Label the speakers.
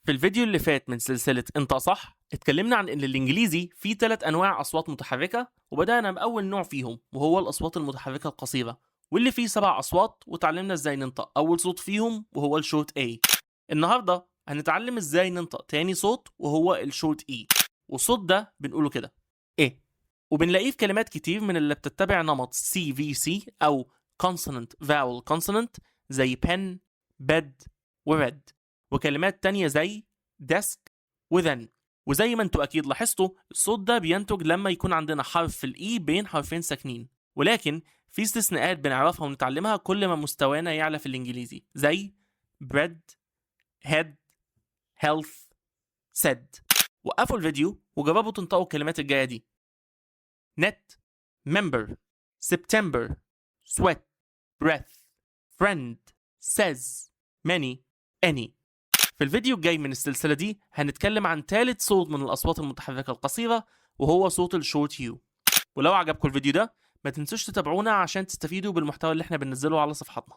Speaker 1: في الفيديو اللي فات من سلسلة انت صح اتكلمنا عن ان الانجليزي فيه 3 انواع اصوات متحركة، وبدأنا باول نوع فيهم وهو الاصوات المتحركة القصيرة واللي فيه 7 اصوات، وتعلمنا ازاي ننطق اول صوت فيهم وهو الشورت A. النهاردة هنتعلم ازاي ننطق تاني صوت وهو الشورت E، والصوت ده بنقوله كده ايه، وبنلاقيه في كلمات كتير من اللي بتتبع نمط CVC او consonant vowel consonant زي pen bed وred، وكلمات تانية زي desk وthen. وزي ما انتوا أكيد لاحظتوا الصوت ده بينتج لما يكون عندنا حرف الإي بين حرفين ساكنين، ولكن في استثناءات بنعرفها ونتعلمها كل ما مستوانا يعلى في الإنجليزي زي bread head health said. وقفوا الفيديو وجربوا تنطقوا الكلمات الجاية دي: net member September sweat breath friend says many any. في الفيديو الجاي من السلسلة دي هنتكلم عن ثالث صوت من الأصوات المتحركة القصيرة وهو صوت الشورت يو. ولو عجبكم الفيديو ده ما تنسوش تتابعونا عشان تستفيدوا بالمحتوى اللي احنا بننزله على صفحاتنا.